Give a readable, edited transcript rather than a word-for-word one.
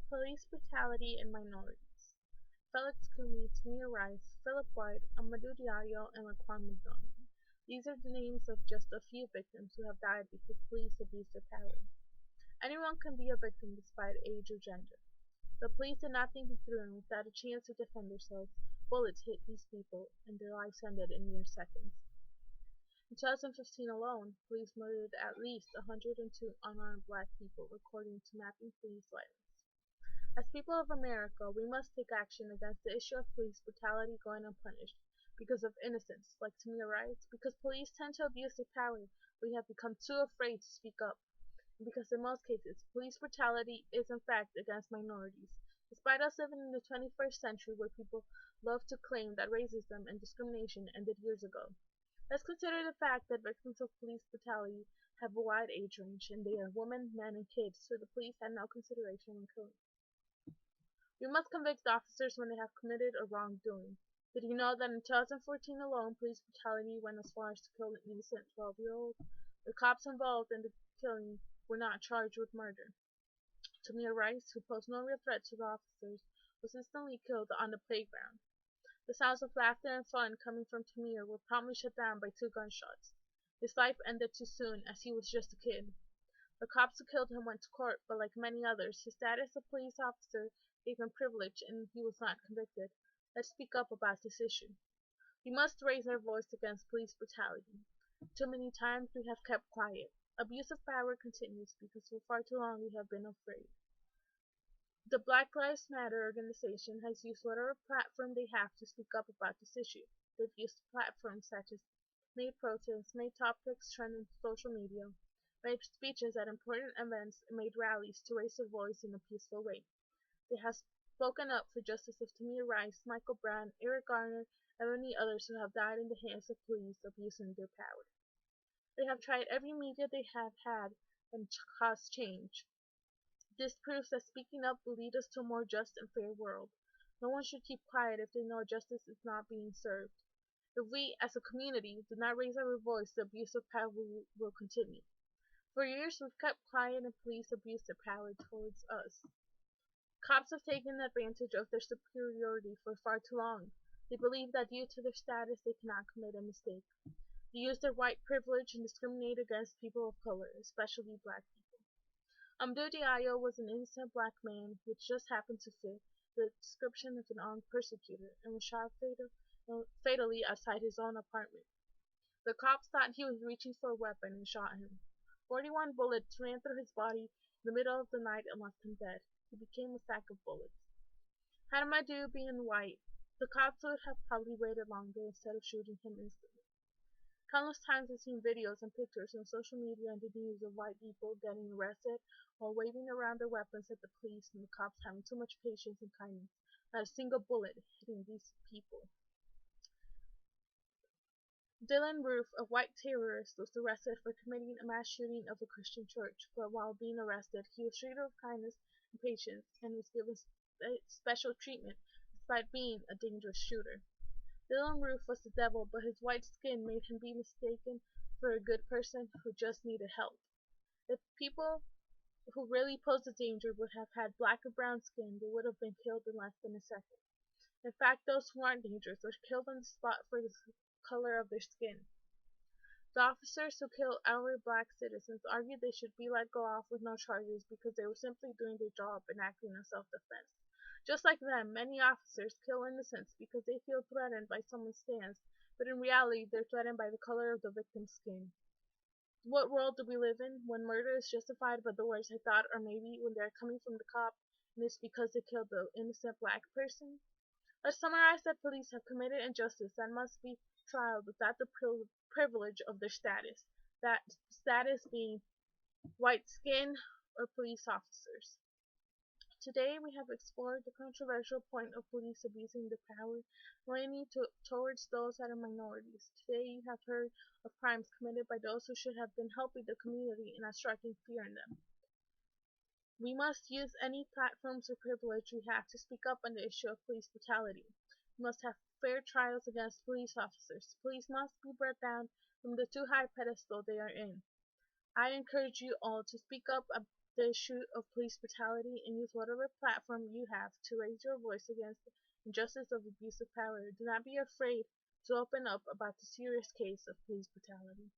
Police brutality in minorities. Felix Kumi, Tamir Rice, Philip White, Amadou Diallo, and Laquan McDonald. These are the names of just a few victims who have died because police abused their power. Anyone can be a victim despite age or gender. The police did not think it through, and without a chance to defend themselves, bullets hit these people, and their lives ended in mere seconds. In 2015 alone, police murdered at least 102 unarmed black people, according to Mapping Police Violence. As people of America, we must take action against the issue of police brutality going unpunished because of innocence, like Tamir Rice, because police tend to abuse their power. We have become too afraid to speak up, and because in most cases, police brutality is in fact against minorities. Despite us living in the 21st century where people love to claim that racism and discrimination ended years ago, let's consider the fact that victims of police brutality have a wide age range, and they are women, men, and kids, so the police had no consideration when killing. We must convict officers when they have committed a wrongdoing. Did you know that in 2014 alone, police brutality went as far as to kill an innocent 12-year-old? The cops involved in the killing were not charged with murder. Tamir Rice, who posed no real threat to the officers, was instantly killed on the playground. The sounds of laughter and fun coming from Tamir were promptly shut down by 2 gunshots. His life ended too soon, as he was just a kid. The cops who killed him went to court, but like many others, his status as a police officer gave him privilege and he was not convicted. Let's speak up about this issue. We must raise our voice against police brutality. Too many times we have kept quiet. Abuse of power continues because for far too long we have been afraid. The Black Lives Matter organization has used whatever platform they have to speak up about this issue. They've used platforms such as made protests, made topics trend on social media, made speeches at important events, and made rallies to raise their voice in a peaceful way. They have spoken up for justice of Tamir Rice, Michael Brown, Eric Garner, and many others who have died in the hands of police abusing their power. They have tried every media they have had and caused change. This proves that speaking up will lead us to a more just and fair world. No one should keep quiet if they know justice is not being served. If we, as a community, do not raise our voice, the abuse of power will continue. For years, we've kept quiet and police abuse their power towards us. Cops have taken advantage of their superiority for far too long. They believe that due to their status, they cannot commit a mistake. They use their white privilege and discriminate against people of color, especially black people. Amadou Diallo was an innocent black man which just happened to fit the description of an armed persecutor and was shot fatally outside his own apartment. The cops thought he was reaching for a weapon and shot him. 41 bullets ran through his body in the middle of the night and left him dead. He became a sack of bullets. Had Amadou been white, the cops would have probably waited longer instead of shooting him instantly. Countless times I've seen videos and pictures on social media and the news of white people getting arrested while waving around their weapons at the police and the cops having too much patience and kindness, not a single bullet hitting these people. Dylan Roof, a white terrorist, was arrested for committing a mass shooting of a Christian church, but while being arrested, he was treated with kindness and patience and was given special treatment despite being a dangerous shooter. Dylan Roof was the devil, but his white skin made him be mistaken for a good person who just needed help. If people who really posed a danger would have had black or brown skin, they would have been killed in less than a second. In fact, those who aren't dangerous were killed on the spot for the color of their skin. The officers who killed our black citizens argued they should be let go off with no charges because they were simply doing their job and acting in self-defense. Just like them, many officers kill innocents because they feel threatened by someone's stance, but in reality they're threatened by the color of the victim's skin. What world do we live in when murder is justified by the words I thought, or maybe when they're coming from the cop and it's because they killed the innocent black person? Let's summarize that police have committed injustice that must be tried without the privilege of their status, that status being white skin or police officers. Today we have explored the controversial point of police abusing their power, mainly towards those that are minorities. Today you have heard of crimes committed by those who should have been helping the community and not striking fear in them. We must use any platforms or privilege we have to speak up on the issue of police brutality. We must have fair trials against police officers. Police must be brought down from the too high pedestal they are in. I encourage you all to speak up the issue of police brutality and use whatever platform you have to raise your voice against the injustice of abuse of power. Do not be afraid to open up about the serious case of police brutality.